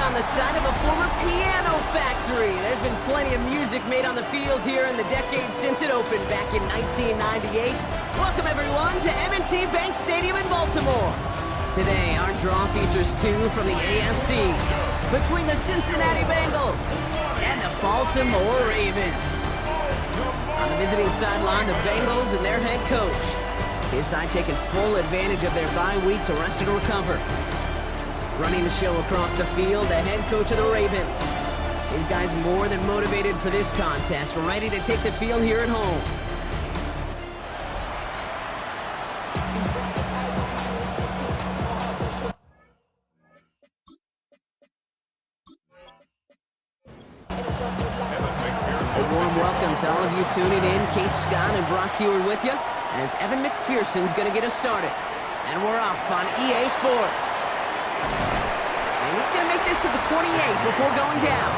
on the site of a former piano factory. There's been plenty of music made on the field here in the decade since it opened back in 1998. Welcome, everyone, to M&T Bank Stadium in Baltimore. Today, our draw features two from the AFC between the Cincinnati Bengals and the Baltimore Ravens. On the visiting sideline, the Bengals and their head coach. His side taking full advantage of their bye week to rest and recover. Running the show across the field, the head coach of the Ravens. His guys more than motivated for this contest, ready to take the field here at home. A warm welcome to all of you tuning in. Kate Scott and Brock Heward with you, as Evan McPherson's going to get us started. And we're off on EA Sports. And he's going to make this to the 28 before going down.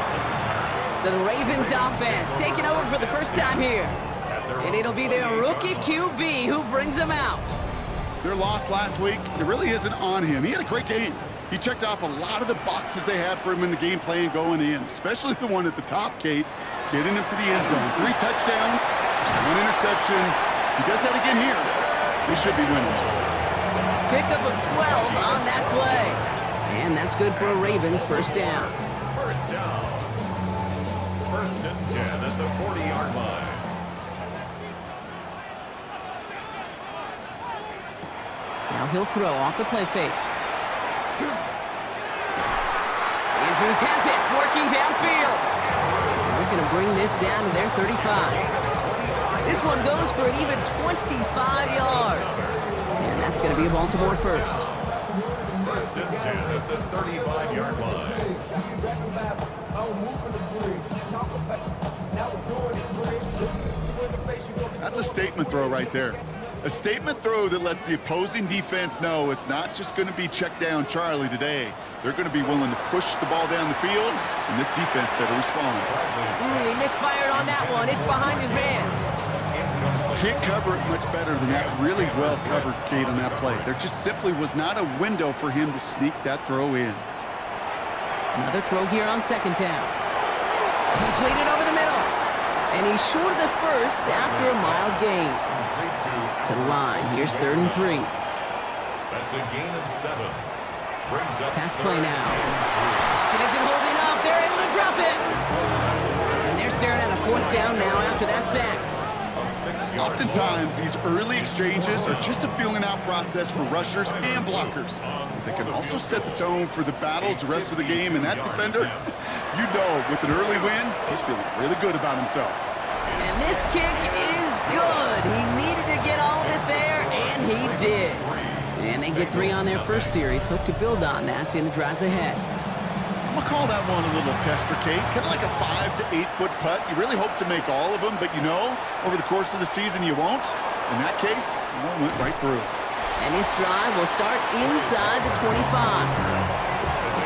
So the Ravens offense taking over for the first time here. And it'll be their rookie QB who brings them out. Their loss last week, it really isn't on him. He had a great game. He checked off a lot of the boxes they had for him in the game plan going in, especially the one at the top, Kate, getting him to the end zone. 3 touchdowns, 1 interception. He does that again here. They should be winners. Pickup of 12 on that play. And that's good for a Ravens first down. First down. First and 10 at the 40-yard line. Now he'll throw off the play fake. Andrews has it, working downfield. He's going to bring this down to their 35. This one goes for an even 25 yards. And that's going to be a Baltimore first. First and 10 at the 35-yard line. That's a statement throw right there. A statement throw that lets the opposing defense know it's not just going to be check down Charlie today. They're going to be willing to push the ball down the field, and this defense better respond. He misfired on that one. It's behind his man. Can't cover it much better than that. Really well covered, Kate, on that play. There just simply was not a window for him to sneak that throw in. Another throw here on second down. Completed over the middle. And he's short of the first after a mild gain. To the line. Here's 3rd and 3. That's a gain of 7. Brings up pass play now. It isn't holding up. They're able to drop it. And they're staring at a 4th down now after that sack. Oftentimes, these early exchanges are just a feeling-out process for rushers and blockers. They can also set the tone for the battles the rest of the game, and that defender, you know, with an early win, he's feeling really good about himself. And this kick is good. He needed to get all of it there, and he did. And they get 3 on their first series. Hope to build on that in the drives ahead. I'm going to call that one a little tester, Kate. Kind of like a 5 to 8 foot putt. You really hope to make all of them, but you know, over the course of the season, you won't. In that case, one went right through. And this drive will start inside the 25.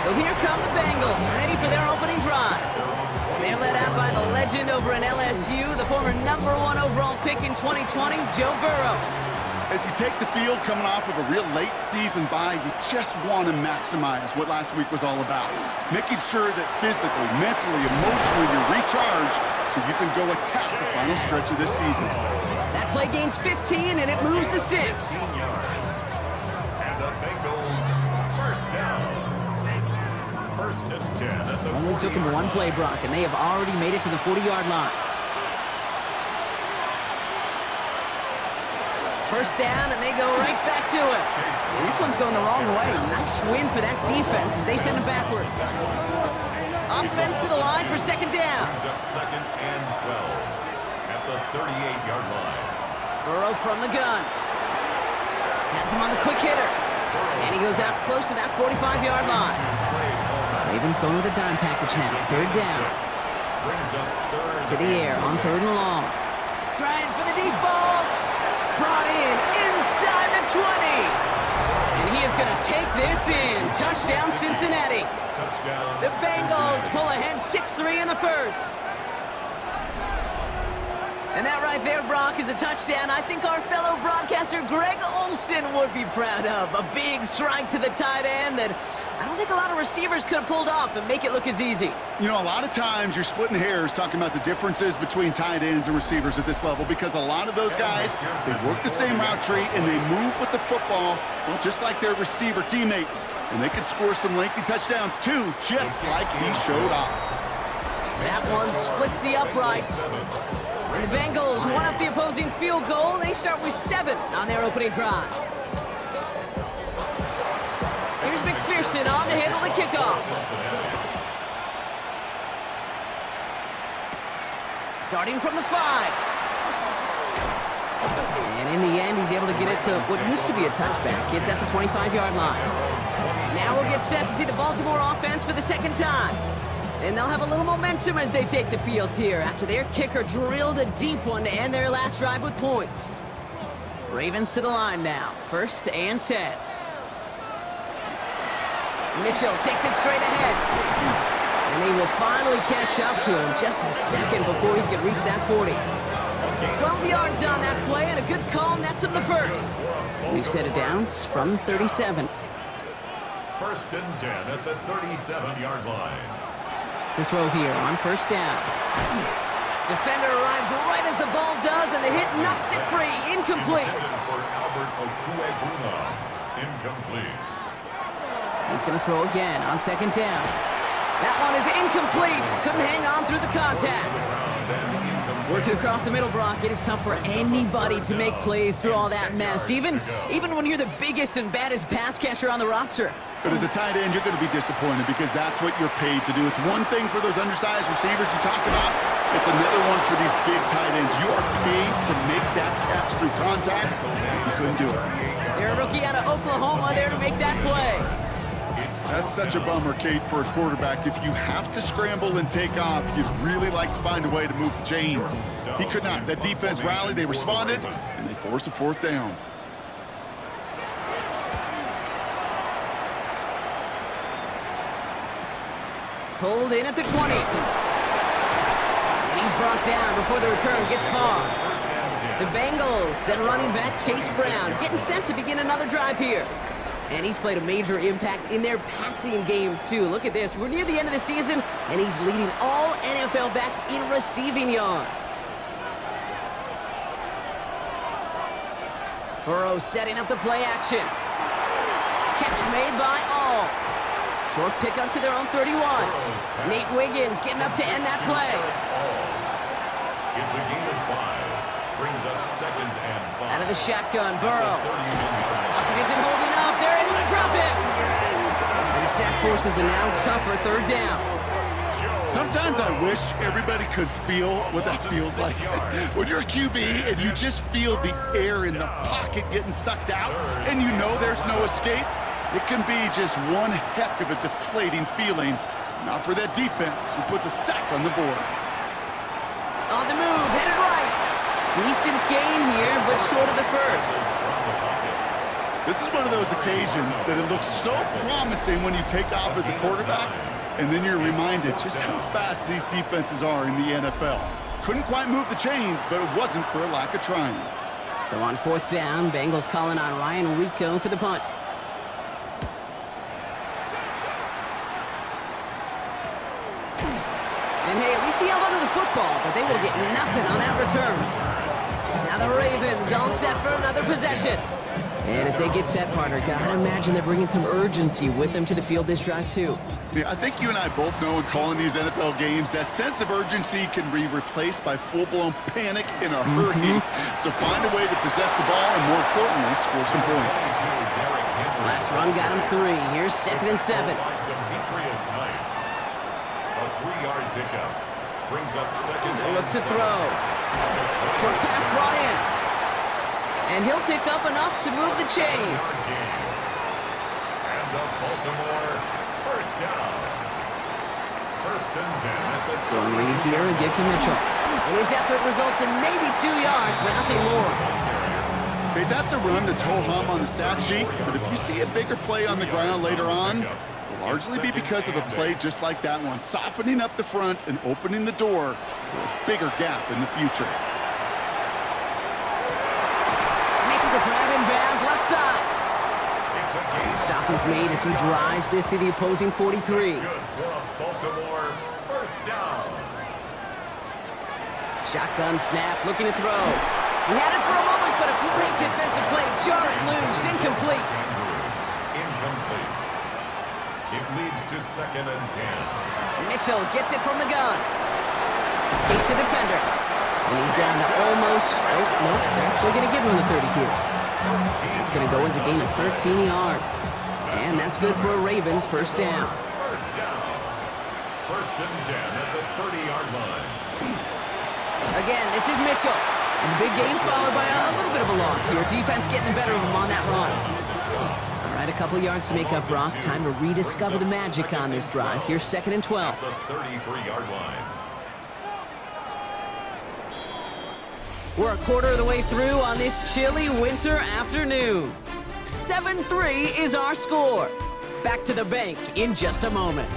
So here come the Bengals, ready for their opening drive. They're led out by the legend over in LSU, the former #1 overall pick in 2020, Joe Burrow. As you take the field coming off of a real late season bye, you just want to maximize what last week was all about. Making sure that physically, mentally, emotionally you're recharged so you can go attack the final stretch of this season. That play gains 15 and it moves the sticks. And the Bengals first down. First and 10 at the Only took him 1 play, Brock, and they have already made it to the 40-yard line. First down, and they go right back to it. And this one's going the wrong way. Nice win for that defense as they send it backwards. Offense to the line for second down. Brings up 2nd and 12 at the 38-yard line. Burrow from the gun. Has him on the quick hitter. And he goes out close to that 45-yard line. Ravens going with a dime package now. 3rd down. Brings up 3rd to the air on 3rd and long. Trying for the deep ball. Brought in inside the 20. And he is going to take this in. Touchdown, Cincinnati. Touchdown. The Bengals pull ahead 6-3 in the first. And that right there, Brock, is a touchdown I think our fellow broadcaster Greg Olson would be proud of. A big strike to the tight end that I don't think a lot of receivers could have pulled off and make it look as easy. You know, a lot of times you're splitting hairs talking about the differences between tight ends and receivers at this level because a lot of those guys, they work the same route tree and they move with the football, well, just like their receiver teammates. And they can score some lengthy touchdowns too, just like he showed off. That one splits the uprights. And the Bengals one up the opposing field goal. They start with 7 on their opening drive. Here's McPherson on to handle the kickoff. Starting from the 5. And in the end, he's able to get it to what used to be a touchback. It's at the 25-yard line. Now we'll get set to see the Baltimore offense for the second time. And they'll have a little momentum as they take the field here after their kicker drilled a deep one to end their last drive with points. Ravens to the line now. 1st and 10. Mitchell takes it straight ahead. And he will finally catch up to him just a second before he could reach that 40. 12 yards on that play, and a good call nets him the first. We've set it downs from 37. 1st and 10 at the 37-yard line. To throw here on 1st down. Defender arrives right as the ball does, and the hit knocks it free. Incomplete. For Albert Okuegbuna. Incomplete. He's going to throw again on 2nd down. That one is incomplete. Couldn't hang on through the contact. Working across the middle, Brock, it is tough for anybody to make plays through all that mess, even when you're the biggest and baddest pass catcher on the roster. But as a tight end, you're going to be disappointed because that's what you're paid to do. It's one thing for those undersized receivers you talk about. It's another one for these big tight ends. You are paid to make that catch through contact. You couldn't do it. They're a rookie out of Oklahoma there to make that play. That's such a bummer, Kate, for a quarterback. If you have to scramble and take off, you'd really like to find a way to move the chains. He could not. That defense rallied, they responded, and they forced a 4th down. Pulled in at the 20. And he's brought down before the return gets far. The Bengals and running back Chase Brown getting set to begin another drive here. And he's played a major impact in their passing game, too. Look at this. We're near the end of the season, and he's leading all NFL backs in receiving yards. Burrow setting up the play action. Catch made by all. Short pickup to their own 31. Nate Wiggins getting up to end that play. It's a gain of 5. Brings up 2nd and 5. Out of the shotgun, Burrow. Pocket isn't holding up. They're able to drop it. And the sack forces a now tougher 3rd down. Sometimes I wish everybody could feel what that feels like. When you're a QB and you just feel the air in the pocket getting sucked out and you know there's no escape, it can be just one heck of a deflating feeling. Not for that defense who puts a sack on the board. On the move, headed right. Decent gain here, but short of the first. This is one of those occasions that it looks so promising when you take off as a quarterback, and then you're reminded just how fast these defenses are in the NFL. Couldn't quite move the chains, but it wasn't for a lack of trying. So on 4th down, Bengals calling on Ryan Rico for the punt. And hey, at least he held onto the football, but they will get nothing on that return. Now the Ravens all set for another possession. And as they get set, partner, gotta imagine they're bringing some urgency with them to the field this drive, too. Yeah, I think you and I both know in calling these NFL games, that sense of urgency can be replaced by full-blown panic in a hurry. So find a way to possess the ball and, more importantly, score some points. Last run got him 3. Here's 2nd and 7. A 3-yard pickup. Brings up 2nd and Look to throw. Short pass brought in. And he'll pick up enough to move the chains. And the Baltimore 1st down. 1st and 10 at the So on read here and give to Mitchell. And his effort results in maybe 2 yards, but nothing more. Okay, that's a run that's ho-hum on the stat sheet, but if you see a bigger play on the ground later on, it'll largely be because of a play just like that one, softening up the front and opening the door for a bigger gap in the future. Stop is made as he drives this to the opposing 43. Good for a Baltimore first down. Shotgun snap, looking to throw. He had it for a moment, but a great defensive play to jar it loose. Incomplete. Incomplete. It leads to 2nd and 10. Mitchell gets it from the gun. Escapes the defender. And he's down to almost... Oh, no, they're actually going to give him the 30 here. That's going to go as a gain of 13 yards. And that's good for a Ravens first down. First down. 1st and 10 at the 30-yard line. Again, this is Mitchell. And the big gain followed by a little bit of a loss here. Defense getting the better of him on that run. All right, a couple yards to make up, Brock. Time to rediscover the magic on this drive. Here's 2nd and 12. The 33-yard line. We're a quarter of the way through on this chilly winter afternoon. 7-3 is our score. Back to the bank in just a moment.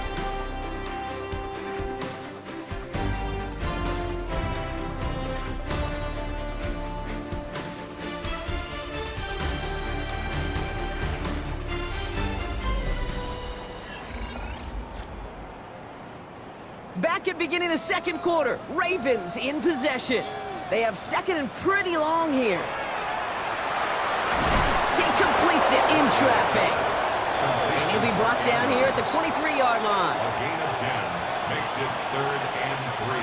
Back at beginning of the 2nd quarter, Ravens in possession. They have 2nd and pretty long here. He completes it in traffic. And he'll be brought down here at the 23-yard line. A gain of 10 makes it 3rd and 3.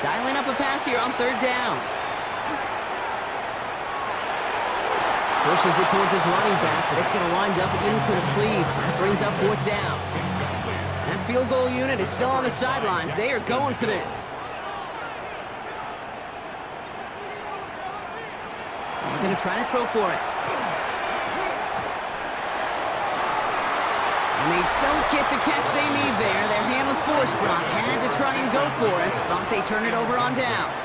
Dialing up a pass here on 3rd down. Pushes it towards his running back, but it's going to wind up incomplete. That brings up 4th down. That field goal unit is still on the sidelines. They are going for this. They're going to try to throw for it. And they don't get the catch they need there. Their hand was forced, Brock. Had to try and go for it, but they turn it over on downs.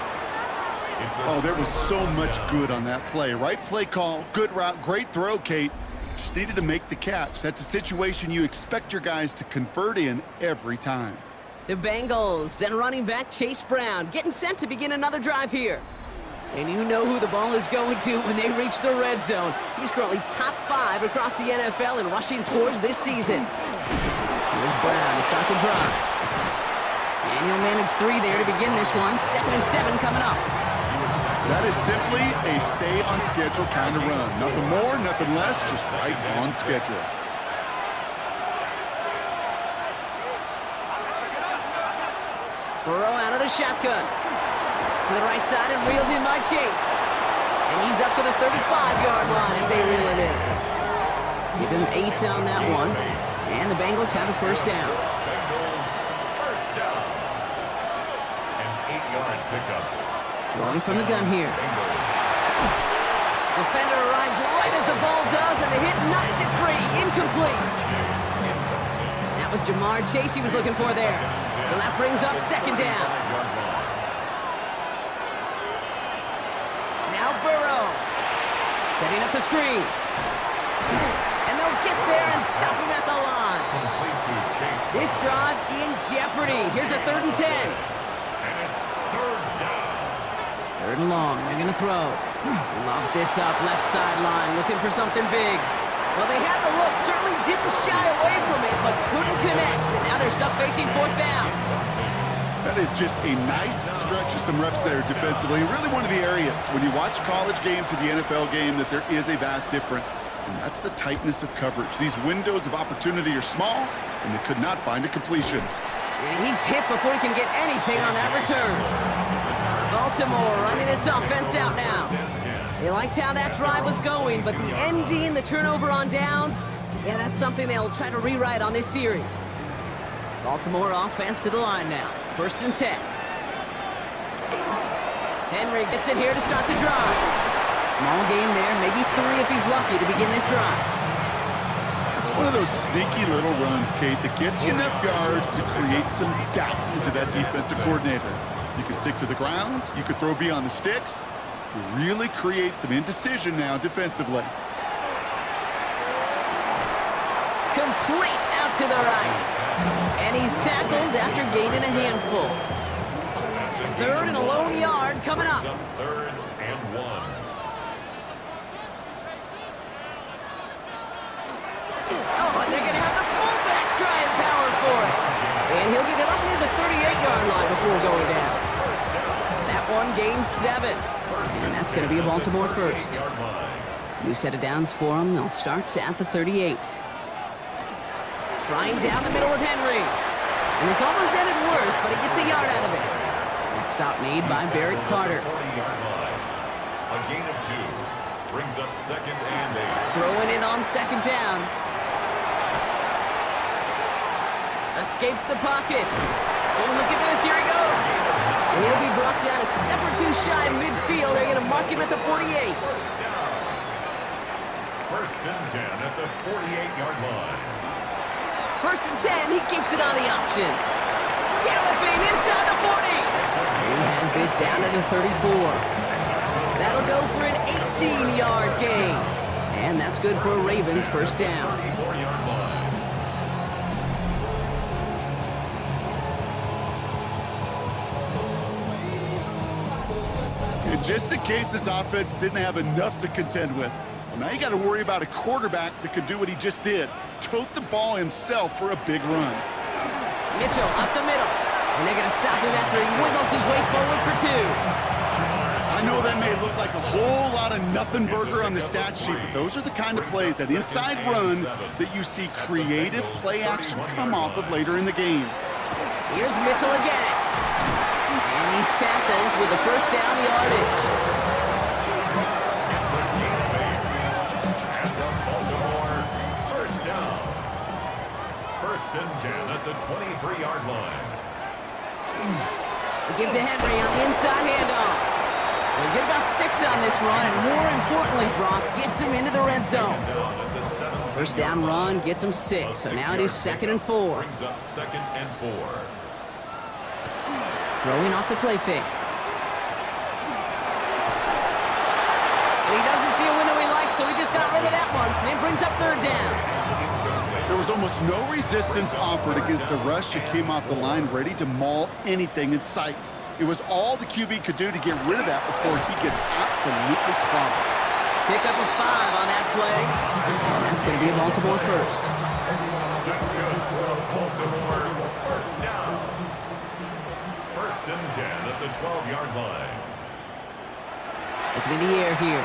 Oh, there was so much good on that play. Right play call, good route, great throw, Kate. Just needed to make the catch. That's a situation you expect your guys to convert in every time. The Bengals and running back Chase Brown getting set to begin another drive here. And you know who the ball is going to when they reach the red zone. He's currently top 5 across the NFL in rushing scores this season. Here's Brown to start the drive. And he'll manage 3 there to begin this one. 2nd and 7 coming up. That is simply a stay-on-schedule kind of run. Nothing more, nothing less, just right on schedule. Burrow out of the shotgun. To the right side and reeled in by Chase. And he's up to the 35-yard line as they reel him in. Give him 8 on that one. And the Bengals have a first down. Bengals first down. An 8-yard pickup. Throwing from the gun here. Defender arrives right as the ball does, and the hit knocks it free. Incomplete. That was Jamar Chase he was looking for there. So that brings up 2nd down. Now Burrow. Setting up the screen. And they'll get there and stop him at the line. This drive in jeopardy. Here's a 3rd and 10. And it's 3rd down. 3rd and long, they're going to throw. He lobs this up, left sideline, looking for something big. Well, they had the look, certainly didn't shy away from it, but couldn't connect. And now they're stuck facing 4th down. That is just a nice stretch of some reps there defensively. Really one of the areas, when you watch college game to the NFL game, that there is a vast difference. And that's the tightness of coverage. These windows of opportunity are small, and they could not find a completion. And he's hit before he can get anything on that return. Baltimore running its offense out now. They liked how that drive was going, but the ending, the turnover on downs, yeah, that's something they'll try to rewrite on this series. Baltimore offense to the line now. 1st and 10. Henry gets it here to start the drive. Small gain there, maybe 3 if he's lucky to begin this drive. It's one of those sneaky little runs, Kate, that gets you enough yard to create some doubt into that defensive coordinator. You can stick to the ground, you could throw beyond the sticks. You really create some indecision now defensively. Complete out to the right. And he's tackled after gaining a handful. 3rd and a lone yard coming up. 3rd and 1. Oh, and they're going to have the fullback try and power for it. And he'll get it up near the 38-yard line before going down. That one gains 7. And that's going to be a Baltimore first. New set of downs for them. They'll start at the 38. Trying down the middle with Henry. And this almost ended worse, but he gets a yard out of it. That stop made by Barrett Carter. A gain of 2 brings up 2nd and 8. Throwing it on 2nd down. Escapes the pocket. Oh, look at this. Here he goes. And he'll be brought down a step or 2 shy of midfield. They're going to mark him at the 48. First and 10 at the 48-yard line. First and 10. He keeps it on the option. Galloping inside the 40. And he has this down at the 34. That'll go for an 18-yard gain. And that's good for a Ravens first down. 34-yard line. And just in case this offense didn't have enough to contend with, well, now you got to worry about a quarterback that could do what he just did. Tote the ball himself for a big run. Mitchell up the middle. And they're going to stop him after he wiggles his way forward for 2. I know that may look like a whole lot of nothing burger on the stat sheet, but those are the kind of plays, that inside run, that you see creative play action come off of later in the game. Here's Mitchell again. And he's tackled with the first down yardage. It's a gain of 8. And the Baltimore first down. First and 10 at the 23-yard line. Give to Henry on the inside handoff. They'll get about 6 on this run, and more importantly, Brock gets him into the red zone. First down run gets him 6, so now it is 2nd and 4. Brings up 2nd and 4. Throwing off the play fake. And he doesn't see a window he likes, so he just got rid of that one. And it brings up 3rd down. There was almost no resistance offered against a rush that came off the line ready to maul anything in sight. It was all the QB could do to get rid of that before he gets absolutely clobbered. Pick up a 5 on that play. And that's going to be a Baltimore first. That's good for a Baltimore first down. First and 10 at the 12-yard line. Looking in the air here.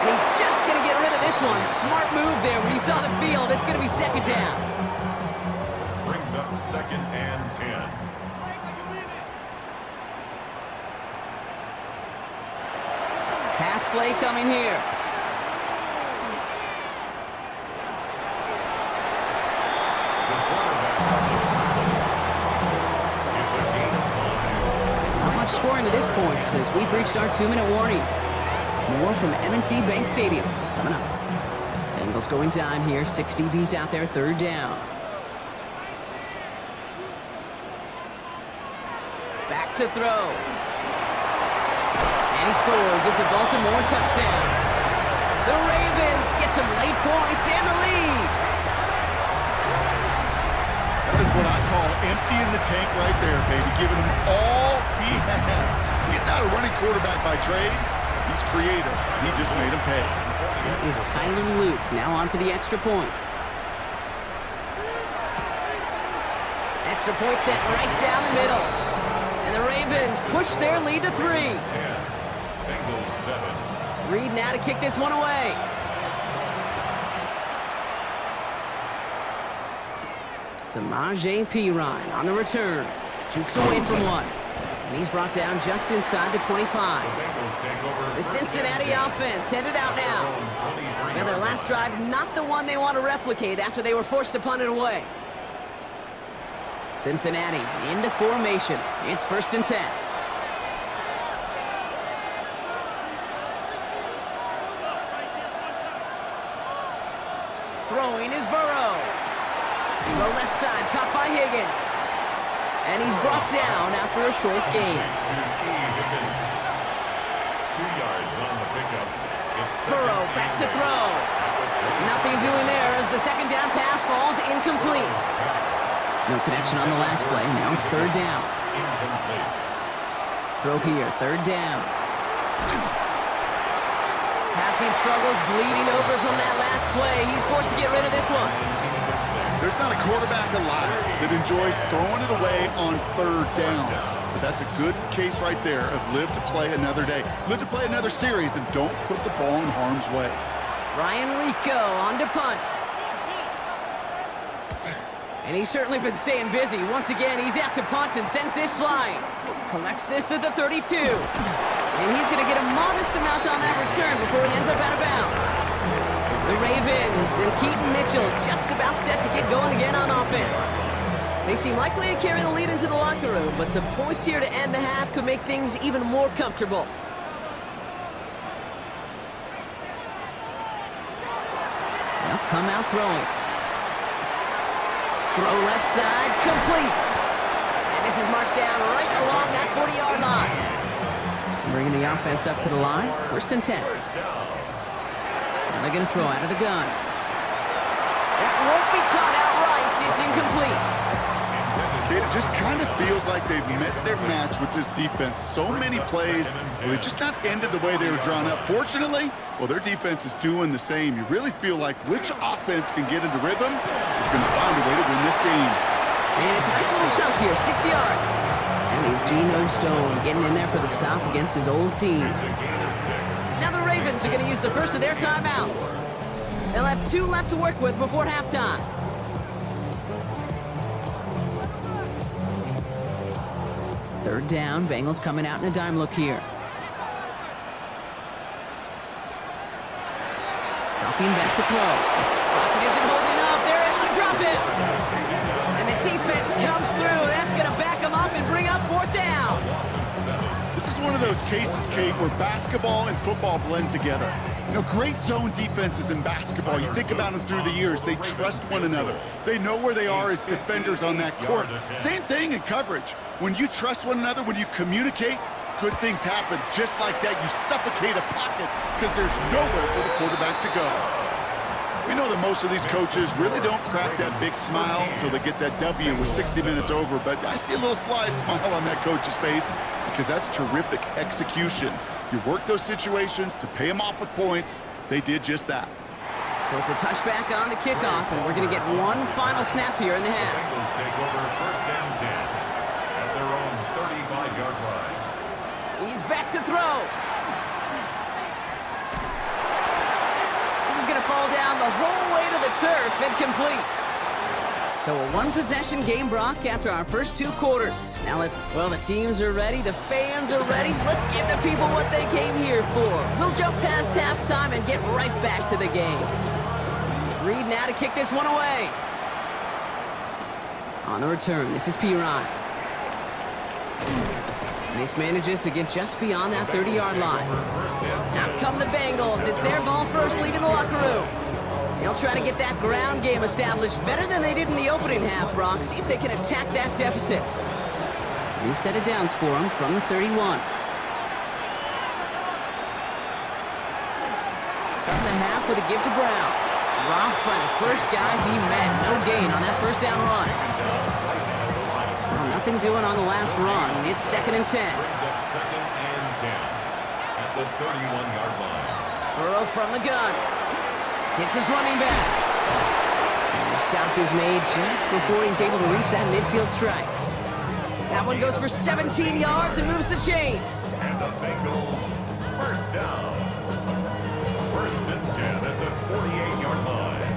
And he's just going to get rid of this one. Smart move there. When he saw the field, it's going to be 2nd down. Brings up 2nd and 10. Pass play coming here. The quarterback is a gain of 5. Not much scoring to this point as we've reached our 2-minute warning. More from M&T Bank Stadium coming up. Bengals going time here. 6 DBs out there, 3rd down. Back to throw. And he scores. It's a Baltimore touchdown. The Ravens get some late points and the lead. That is what I call emptying the tank right there, baby. Giving him all he had. He's not a running quarterback by trade. He's creative. He just made him pay. That is Tyler Luke now on for the extra point. Extra point set right down the middle. And the Ravens push their lead to 3. 10. Bengals 7. Reed now to kick this one away. Samaje Perine on the return. Jukes away from one. And he's brought down just inside the 25. The Cincinnati offense headed out now. Now their last drive, not the one they want to replicate after they were forced to punt it away. Cincinnati into formation. It's 1st and 10. Throwing is Burrow. The left side caught by Higgins. And he's brought down after a short gain. 2 yards on the pickup. Burrow back to throw. Nothing doing there as the 2nd down pass falls incomplete. No connection on the last play. Now it's 3rd down. Incomplete. Throw here, 3rd down. Passing struggles bleeding over from that last play. He's forced to get rid of this one. There's not a quarterback alive that enjoys throwing it away on third down. But that's a good case right there of live to play another day. Live to play another series and don't put the ball in harm's way. Ryan Rico on to punt. And he's certainly been staying busy. Once again, he's out to punt and sends this flying. Collects this at the 32. And he's going to get a modest amount on that return before he ends up out of bounds. The Ravens and Keaton Mitchell just about set to get going again on offense. They seem likely to carry the lead into the locker room, but some points here to end the half could make things even more comfortable. Now come out throwing. Throw left side, complete. And this is marked down right along that 40-yard line. Bringing the offense up to the line, 1st and 10. Now they're going to throw out of the gun. That won't be caught outright. It's incomplete. It just kind of feels like they've met their match with this defense. So many plays, well, they just not ended the way they were drawn up. Fortunately, well, their defense is doing the same. You really feel like which offense can get into rhythm is going to find a way to win this game. And it's a nice little chunk here, 6 yards. And he's Geno Stone getting in there for the stop against his old team. Now the Ravens are going to use the first of their timeouts. They'll have 2 left to work with before halftime. Third down, Bengals coming out in a dime look here. Dropping back to throw. Lockett isn't holding up. They're able to drop it. And the defense comes through. That's going to back them up and bring up 4th down. This is one of those cases, Kate, where basketball and football blend together. You know, great zone defenses in basketball, you think about them through the years, they trust one another. They know where they are as defenders on that court. Same thing in coverage. When you trust one another, when you communicate, good things happen. Just like that, you suffocate a pocket because there's nowhere for the quarterback to go. We know that most of these coaches really don't crack that big smile until they get that W with 60 minutes over, but I see a little sly smile on that coach's face because that's terrific execution. You work those situations to pay them off with points. They did just that. So it's a touchback on the kickoff, and we're going to get one final snap here in the half. Bengals take over 1st and 10 at their own 35-yard line. He's back to throw. This is going to fall down the whole way to the turf and complete. So a one-possession game, Brock, after our first 2 quarters. Now, the teams are ready, the fans are ready. Let's give the people what they came here for. We'll jump past halftime and get right back to the game. Reed now to kick this one away. On the return, this is Piron. This manages to get just beyond that 30-yard line. Out come the Bengals. It's their ball first, leaving the locker room. They'll try to get that ground game established better than they did in the opening half, Brock. See if they can attack that deficit. New set of downs for them from the 31. Starting the half with a give to Brown. Dropped by the first guy he met. No gain on that first down run. Well, nothing doing on the last run. It's 2nd and 10. Brings up 2nd and 10 at the 31-yard line. Burrow from the gun. Hits his running back. And the stop is made just before he's able to reach that midfield strike. That one goes for 17 yards and moves the chains. And the Bengals, 1st down. 1st and 10 at the 48-yard line.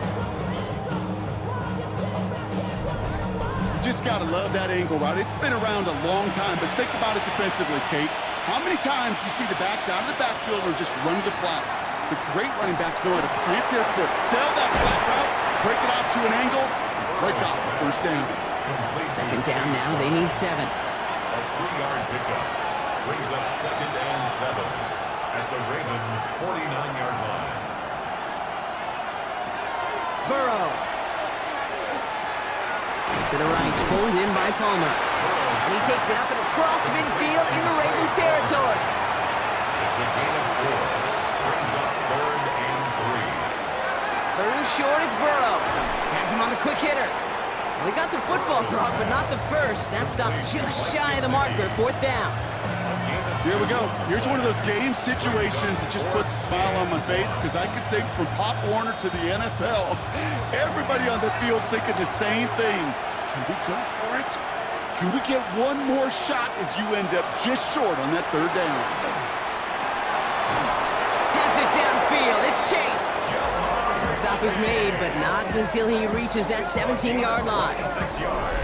You just got to love that angle route. It's been around a long time, but think about it defensively, Kate. How many times do you see the backs out of the backfield or just run to the flat? The great running backs know how to plant their foot, sell that flat route, break it off to an angle, break off the 1st down. 2nd down now, they need 7. A 3-yard pickup brings up 2nd and 7 at the Ravens' 49-yard line. Burrow. To the right, pulled in by Palmer. And he takes it up and across midfield in the Ravens' territory. It's a gain of 4. Brings up 3rd and 3. 3rd and short, it's Burrow. Has him on the quick hitter. Well, he got the football, Brock, but not the first. That stopped just shy of the marker, 4th down. A gain of Here we go. Here's one of those game situations that just puts a smile on my face because I can think from Pop Warner to the NFL, everybody on the field thinking the same thing. Can we go for it? Can we get one more shot as you end up just short on that third down? Has it downfield. It's Chase. The stop is made, but not until he reaches that 17-yard line.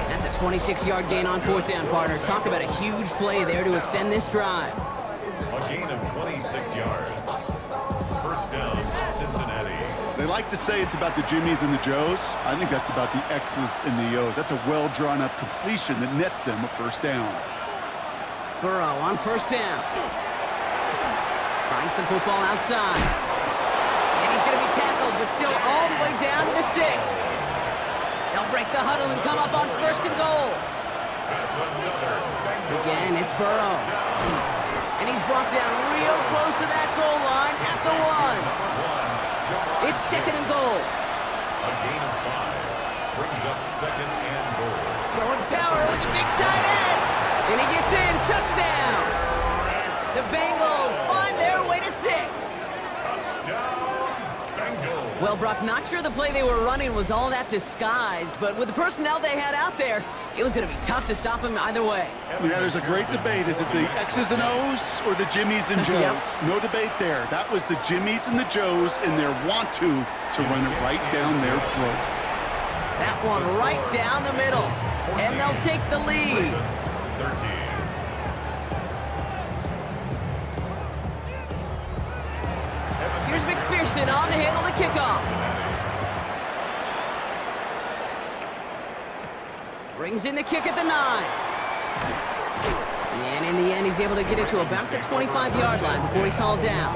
That's a 26-yard gain on fourth down, partner. Talk about a huge play there to extend this drive. A gain of 26 yards. First down, Cincinnati. They like to say it's about the Jimmies and the Joes. I think that's about the X's and the O's. That's a well-drawn-up completion that nets them a first down. Burrow on first down. Finds the football outside. And he's going to be tackled, but still all the way down to the 6. They'll break the huddle and come up on first and goal. Again, it's Burrow. And he's brought down real close to that goal line at the 1. It's second and goal. A gain of 5 brings up second and goal. Throwing power with a big tight end. And he gets in. Touchdown. The Bengals find their way to 6. Touchdown, Bengals. Well, Brock, not sure the play they were running was all that disguised, but with the personnel they had out there, it was going to be tough to stop him either way. Yeah, there's a great debate. Is it the X's and O's or the Jimmies and Joes? Yep. No debate there. That was the Jimmies and the Joes in their want-to run it right down their throat. That one right down the middle, and they'll take the lead. 13. Here's McPherson on to handle the kickoff. Brings in the kick at the 9. And in the end, he's able to get it to about the 25-yard line before he's hauled down.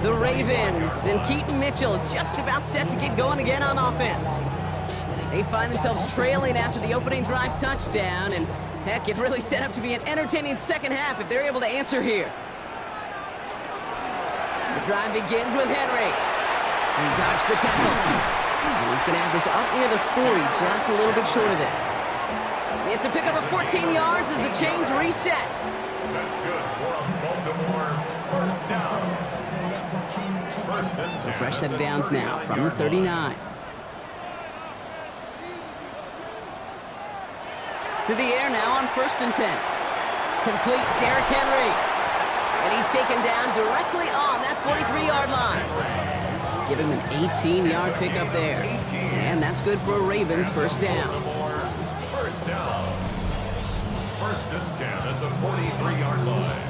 The Ravens and Keaton Mitchell just about set to get going again on offense. They find themselves trailing after the opening drive touchdown, and heck, it really set up to be an entertaining second half if they're able to answer here. The drive begins with Henry. He dodged the tackle. And he's going to have this up near the 40, just a little bit short of it. It's a pickup of 14 yards as the chains reset. That's good for a Baltimore first down. First and 10. So fresh set of downs now from the 39. To the air now on first and 10. Complete Derrick Henry. And he's taken down directly on that 43-yard line. Give him an 18-yard pickup there. And that's good for a Ravens first down. First down. First and 10 at the 43-yard line.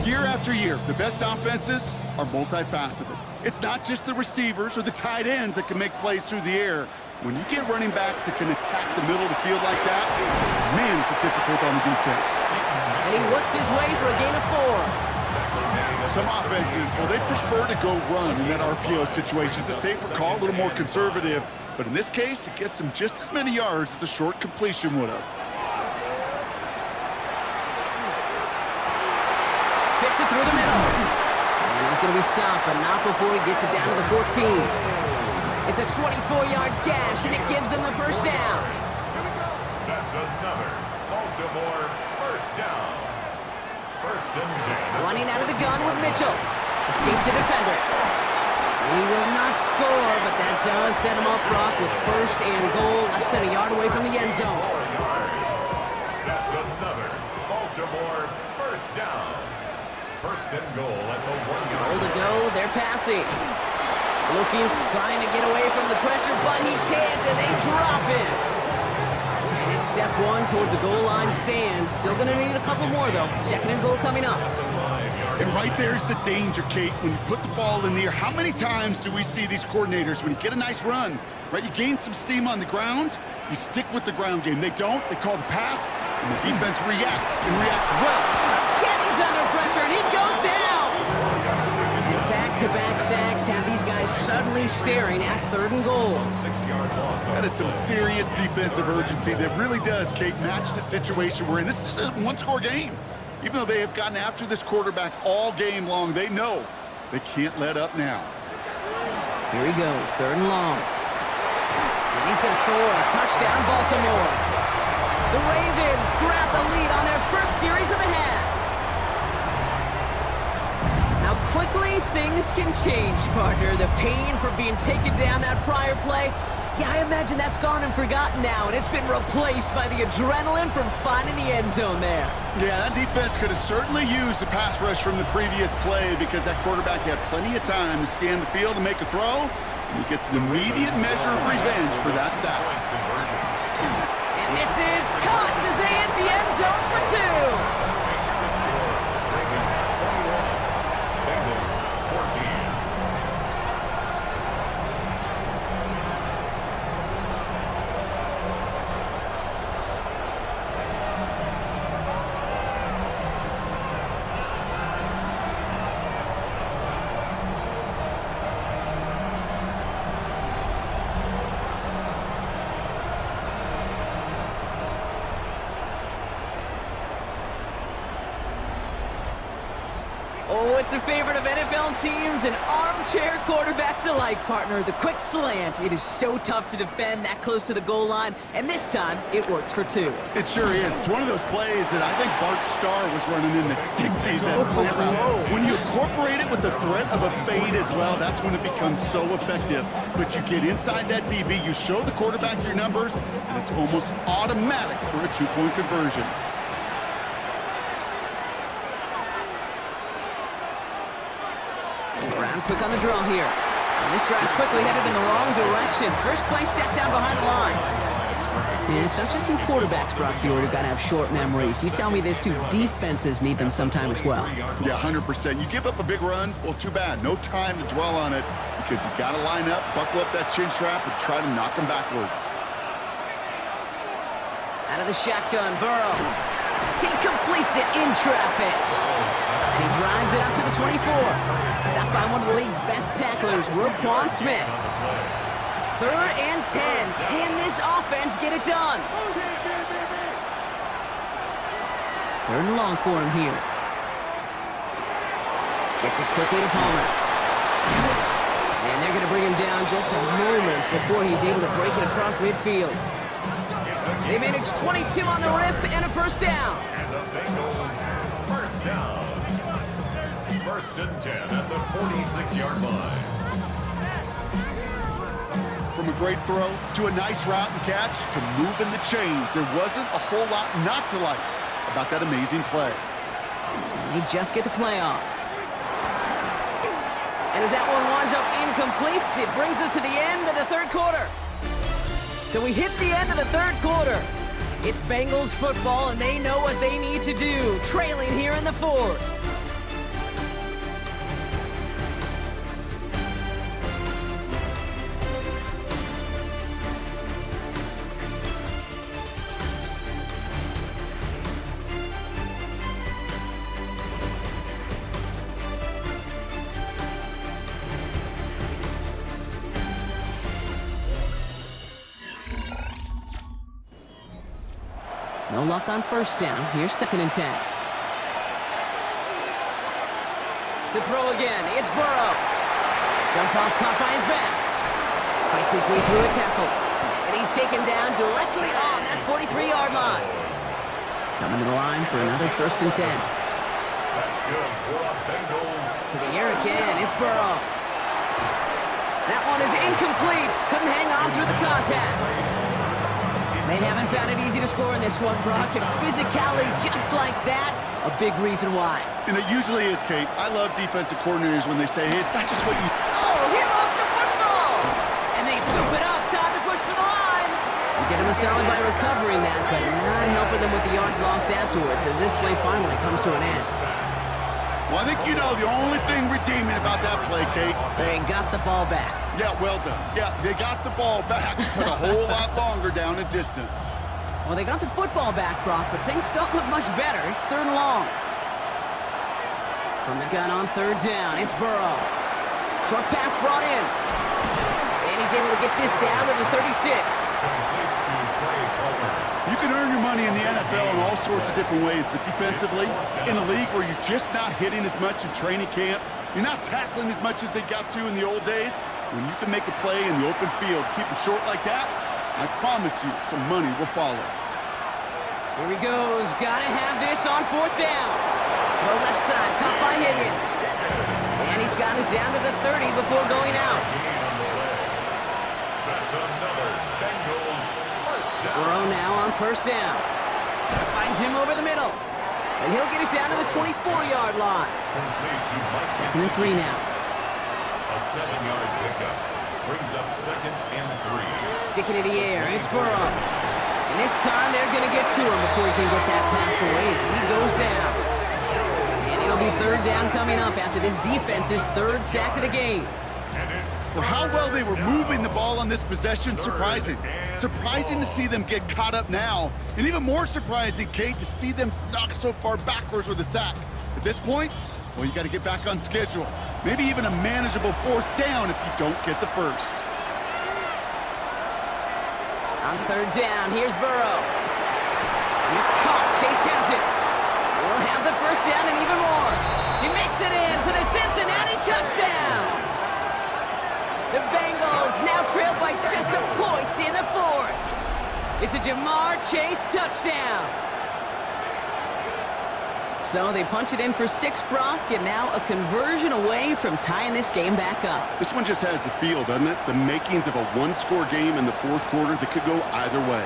Year after year, the best offenses are multifaceted. It's not just the receivers or the tight ends that can make plays through the air. When you get running backs that can attack the middle of the field like that, man, is it difficult on the defense. And he works his way for a gain of 4. Some offenses, well, they prefer to go run in that RPO situation. It's a safer call, a little more conservative. But in this case, it gets them just as many yards as a short completion would have. Fits it through the middle. And he's going to be stopped, but not before he gets it down to the 14. It's a 24-yard gash, and it gives them the first down. That's another Baltimore first down. First and 10. Running out of the gun with Mitchell. Escapes a defender. He will not score, but that does set him up, Brock, with first and goal, less than a yard away from the end zone. 4 yards. That's another Baltimore first down. First and goal at the 1 yard. Goal to go, they're passing. Looking, trying to get away from the pressure, but he can't, and they drop it. And it's step 1 towards a goal line stand. Still going to need a couple more, though. Second and goal coming up. And right there's the danger, Kate, when you put the ball in the air. How many times do we see these coordinators, when you get a nice run, right, you gain some steam on the ground, you stick with the ground game. They don't, they call the pass, and the defense reacts, and reacts well. Again, he's under pressure, and he goes down. And back-to-back sacks have these guys suddenly staring at third and goal. 6-yard loss. That is some serious defensive urgency that really does, Kate, match the situation we're in. This is a one-score game. Even though they have gotten after this quarterback all game long, they know they can't let up now. Here he goes, 3rd and long. And he's going to score a touchdown, Baltimore. The Ravens grab the lead on their first series of the half. How quickly things can change, partner. The pain from being taken down that prior play, yeah, I imagine that's gone and forgotten now, and it's been replaced by the adrenaline from finding the end zone there. Yeah, that defense could have certainly used the pass rush from the previous play because that quarterback had plenty of time to scan the field and make a throw, and he gets an immediate measure of revenge for that sack. And this is caught as they hit the end zone for 2. Bengals 14. Oh, it's a favorite of NFL teams and armchair quarterbacks alike, partner. The quick slant. It is so tough to defend that close to the goal line, and this time it works for 2. It sure is. It's one of those plays that I think Bart Starr was running in the 60s, that slant route. When you incorporate it with the threat of a fade as well, that's when it becomes so effective. But you get inside that DB, you show the quarterback your numbers, and it's almost automatic for a 2-point conversion. Brown quick on the draw here. And this drive's quickly headed in the wrong direction. First play set down behind the line. And it's not just some quarterbacks, Brock Hewitt, who got to have short memories. You tell me this too, defenses need them sometime as well. Yeah, 100%. You give up a big run, well, too bad. No time to dwell on it because you got to line up, buckle up that chin strap, and try to knock them backwards. Out of the shotgun, Burrow. He completes it in traffic. And he drives it up to the 24. Stopped by one of the league's best tacklers, Roquan Smith. 3rd and 10. Can this offense get it done? 3rd and long for him here. Gets it quickly to Palmer. And they're going to bring him down just a moment before he's able to break it across midfield. They manage 22 on the rip and a first down. And the Bengals first down. 1st and 10 at the 46-yard line. From a great throw to a nice route and catch to moving the chains, there wasn't a whole lot not to like about that amazing play. They just get the play off. And as that one winds up incomplete, it brings us to the end of the 3rd quarter. So we hit the end of the 3rd quarter. It's Bengals football, and they know what they need to do, trailing here in the 4th. No luck on first down. Here's 2nd and 10. To throw again, it's Burrow. Jump off caught by his back. Fights his way through a tackle. And he's taken down directly on that 43-yard line. Coming to the line for another 1st and 10. That's good for the Bengals. To the air again, it's Burrow. That one is incomplete. Couldn't hang on through the contact. They haven't found it easy to score in this one, Brock, and physicality just like that, a big reason why. And it usually is, Kate. I love defensive coordinators when they say, hey, it's not just what you... Oh, he lost the football! And they scoop it up, time to push for the line. He did him a solid by recovering that, but not helping them with the yards lost afterwards as this play finally comes to an end. Well, I think you know the only thing redeeming about that play, Kate. They got the ball back. Yeah, well done. Yeah, they got the ball back, but a whole lot longer down in distance. Well, they got the football back, Brock, but things don't look much better. It's 3rd and long. From the gun on 3rd down, it's Burrow. Short pass brought in. And he's able to get this down to the 36. You can earn your money in the NFL in all sorts of different ways, but defensively, in a league where you're just not hitting as much in training camp, you're not tackling as much as they got to in the old days, When you can make a play in the open field, keep them short like that, I promise you some money will follow. Here he goes. Gotta have this on 4th down. Throw left side, caught by Higgins. And he's got it down to the 30 before going out. That's another Bengals first down. Burrow now on 1st down. Finds him over the middle. And he'll get it down to the 24-yard line. Complete to Mike. 2nd and 3 now. A 7-yard pickup brings up 2nd and 3. Sticking in the air, it's Burrow. And this time they're going to get to him before he can get that pass away as he goes down. And it'll be 3rd down coming up after this defense's 3rd sack of the game. For how well they were moving the ball on this possession, surprising. Surprising to see them get caught up now. And even more surprising, Kate, to see them knock so far backwards with a sack. At this point, well, you got to get back on schedule. Maybe even a manageable 4th down if you don't get the first. On 3rd down, here's Burrow. And it's caught. Chase has it. We'll have the 1st down and even more. He makes it in for the Cincinnati touchdown. The Bengals now trail by just a point in the 4th. It's a Jamar Chase touchdown. So they punch it in for 6, Brock, and now a conversion away from tying this game back up. This one just has the feel, doesn't it? The makings of a one-score game in the 4th quarter that could go either way.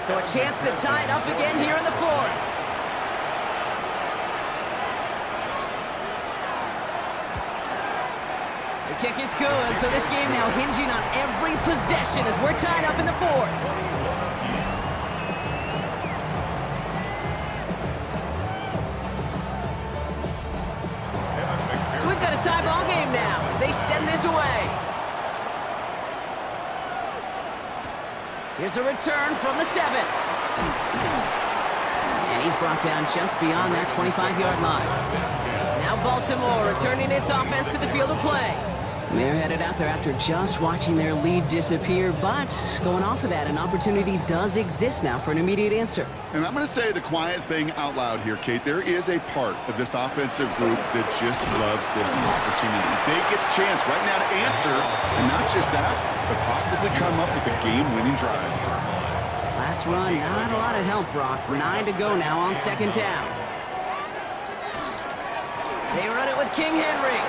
So a chance to tie it up again here in the 4th. The kick is good, so this game now hinging on every possession as we're tied up in the 4th. So we've got a tie ball game now as they send this away. Here's a return from the 7. And he's brought down just beyond that 25-yard line. Now Baltimore returning its offense to the field of play. And they're headed out there after just watching their lead disappear, but going off of that, an opportunity does exist now for an immediate answer. And I'm going to say the quiet thing out loud here, Kate. There is a part of this offensive group that just loves this opportunity. They get the chance right now to answer, and not just that, but possibly come up with a game-winning drive. Last run, not a lot of help, Brock. 9 to go now on 2nd down. They run it with King Henry.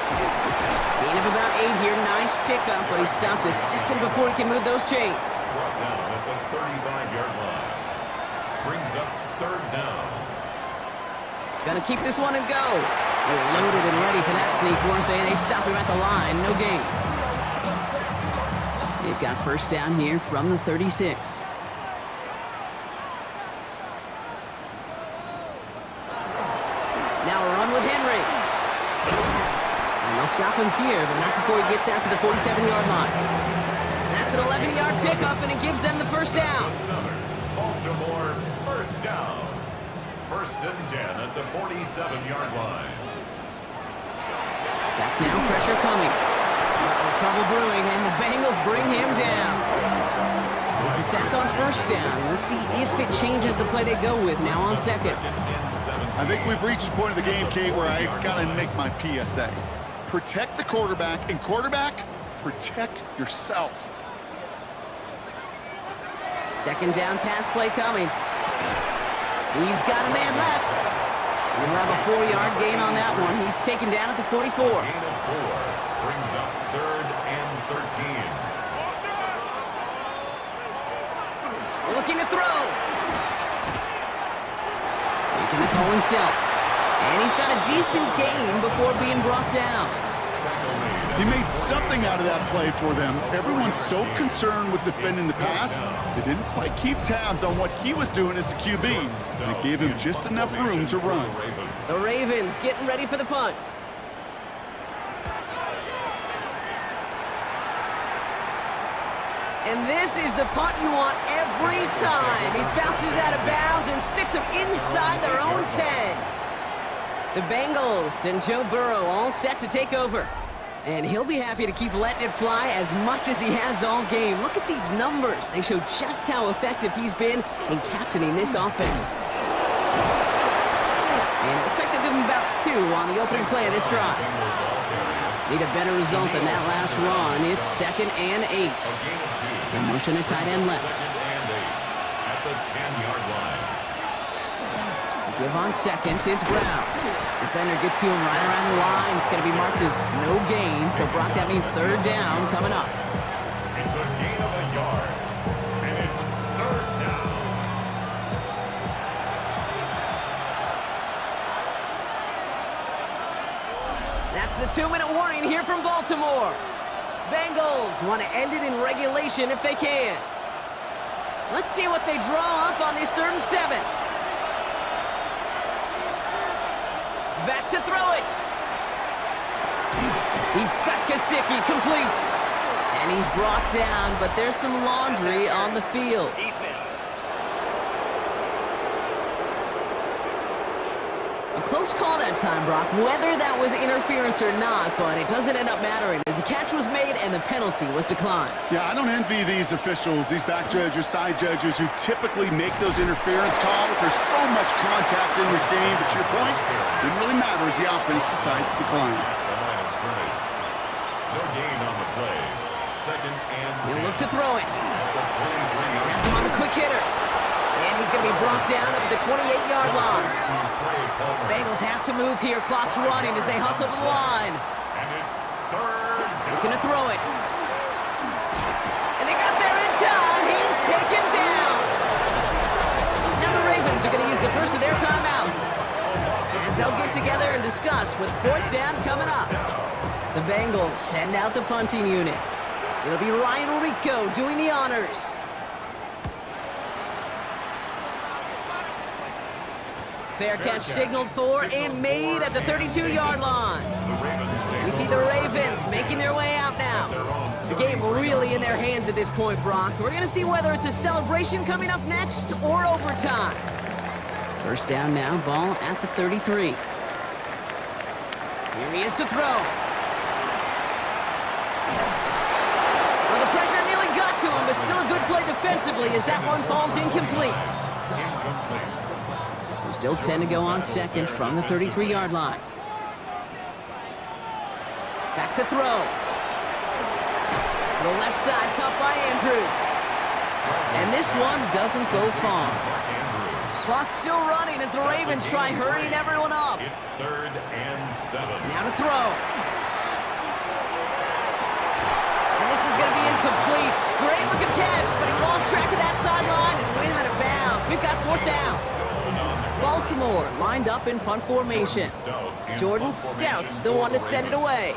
Gain of about 8 here. Nice pickup, but he stopped a second before he can move those chains. Brought down at the 35-yard line. Brings up 3rd down. Gonna keep this one and go. They were loaded and ready for that sneak, weren't they? They stop him at the line. No gain. They've got 1st down here from the 36. Now a run with Henry. And they'll stop him here, but not before he gets out to the 47-yard line. That's an 11-yard pickup, and it gives them the 1st down. Another Baltimore first down. 1st and 10 at the 47-yard line. Back now, pressure coming. Trouble brewing, and the Bengals bring him down. It's a sack on 1st down. We'll see if it changes the play they go with now on 2nd. I think we've reached the point of the game, Kate, where I got to make my PSA. Protect the quarterback, and quarterback, protect yourself. 2nd down pass play coming. He's got a man left. We'll have a 4-yard gain on that one. He's taken down at the 44. Gain of 4 brings up 3rd and 13. Looking to throw. Making the call himself. And he's got a decent gain before being brought down. He made something out of that play for them. Everyone's so concerned with defending the pass, they didn't quite keep tabs on what he was doing as a QB. And it gave him just enough room to run. The Ravens getting ready for the punt. And this is the punt you want every time. He bounces out of bounds and sticks them inside their own 10. The Bengals and Joe Burrow all set to take over. And he'll be happy to keep letting it fly as much as he has all game. Look at these numbers. They show just how effective he's been in captaining this offense. And it looks like they'll give him about 2 on the opening play of this drive. Need a better result than that last run. It's 2nd and 8. In motion, a tight end left. At the 10-yard line. Give on 2nd, it's Brown. Defender gets to him right around the line. It's going to be marked as no gain. So, Brock, that means 3rd down coming up. It's a gain of a yard. And it's 3rd down. That's the 2-minute warning here from Baltimore. Bengals want to end it in regulation if they can. Let's see what they draw up on this 3rd and 7. Back to throw it. He's got Gesicki complete. And he's brought down, but there's some laundry on the field. A close call that time, Brock, whether that was interference or not, but it doesn't end up mattering as the catch was made and the penalty was declined. Yeah, I don't envy these officials, these back judges, side judges who typically make those interference calls. There's so much contact in this game, but to your point, it really matters. The offense decides to decline. No gain on the play. 2nd and 10. He'll look to throw it. That's him on the quick hitter. And he's going to be brought down up at the 28-yard line. Bengals have to move here. Clock's running as they hustle to the line. And it's 3rd. Looking to throw it. And they got there in time. He's taken down. Now the Ravens are going to use the first of their timeouts as they'll get together and discuss with 4th down coming up. The Bengals send out the punting unit. It'll be Ryan Rico doing the honors. Fair catch signaled for and made at the 32-yard line. We see the Ravens making their way out now. The game really in their hands at this point, Brock. We're going to see whether it's a celebration coming up next or overtime. 1st down now, ball at the 33. Here he is to throw. Well, the pressure nearly got to him, but still a good play defensively as that one falls incomplete. So still 10 to go on 2nd from the 33-yard line. Back to throw. The left side caught by Andrews. And this one doesn't go far. Clock's still running as the Ravens try hurrying everyone up. It's 3rd and 7. Now to throw. And this is going to be incomplete. Great looking catch, but he lost track of that sideline and went out of bounds. We've got 4th down. Baltimore lined up in punt formation. Jordan Stout's the one to send it away.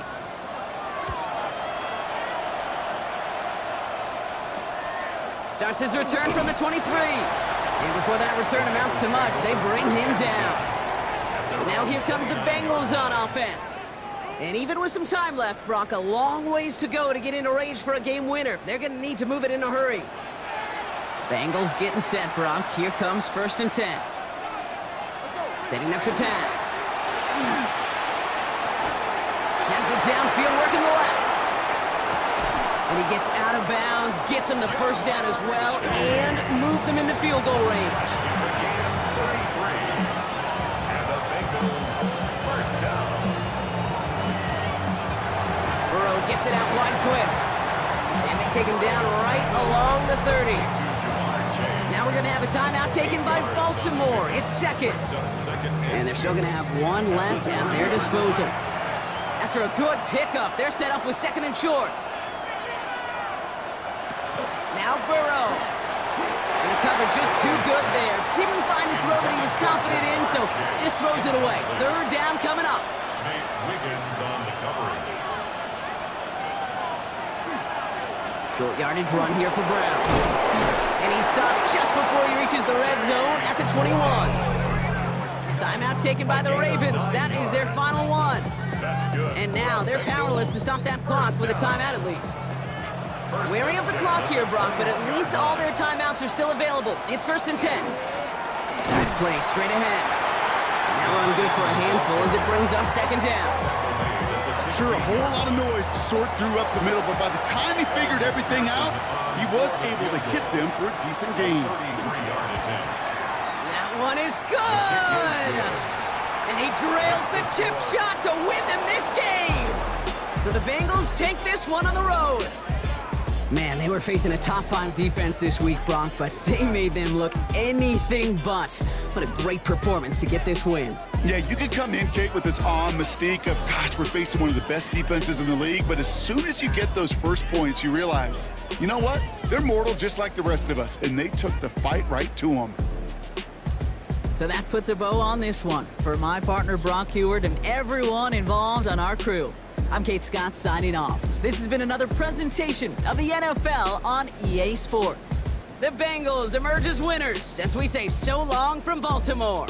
Starts his return from the 23. And before that return amounts to much, they bring him down. So now here comes the Bengals on offense. And even with some time left, Brock, a long ways to go to get into range for a game winner. They're going to need to move it in a hurry. Bengals getting set, Brock. Here comes 1st and 10. Setting up to pass. Has it downfield, working the left. And he gets out of bounds, gets him the 1st down as well, and moves them into field goal range. It's a gain of 33. And the Bengals 1st down. Burrow gets it out wide quick. And they take him down right along the 30. Now we're going to have a timeout taken by Baltimore. It's 2nd. And they're still going to have 1 left at their disposal. After a good pickup, they're set up with 2nd and short. Now Burrow. And the cover just too good there. Didn't find the throw that he was confident in, so just throws it away. 3rd down coming up. Nate Wiggins on the coverage. Short yardage run here for Brown. And he's stopped just before he reaches the red zone at the 21. Timeout taken by the Ravens. That is their final one. That's good. And now they're powerless to stop that clock with a timeout at least. Wary of the clock here, Brock, but at least all their timeouts are still available. It's 1st and 10. Good play straight ahead. That run good for a handful as it brings up 2nd down. Sure, a whole lot of noise to sort through up the middle, but by the time he figured everything out, he was able to hit them for a decent gain. That That one is good! And he drills the chip shot to win them this game. So the Bengals take this one on the road. Man, they were facing a top-5 defense this week, Bronk, but they made them look anything but. What a great performance to get this win. Yeah, you could come in, Kate, with this awe and mystique of, gosh, we're facing one of the best defenses in the league, but as soon as you get those first points, you realize, you know what? They're mortal just like the rest of us, and they took the fight right to them. So that puts a bow on this one. For my partner, Bronk Heward, and everyone involved on our crew, I'm Kate Scott signing off. This has been another presentation of the NFL on EA Sports. The Bengals emerge as winners as we say so long from Baltimore.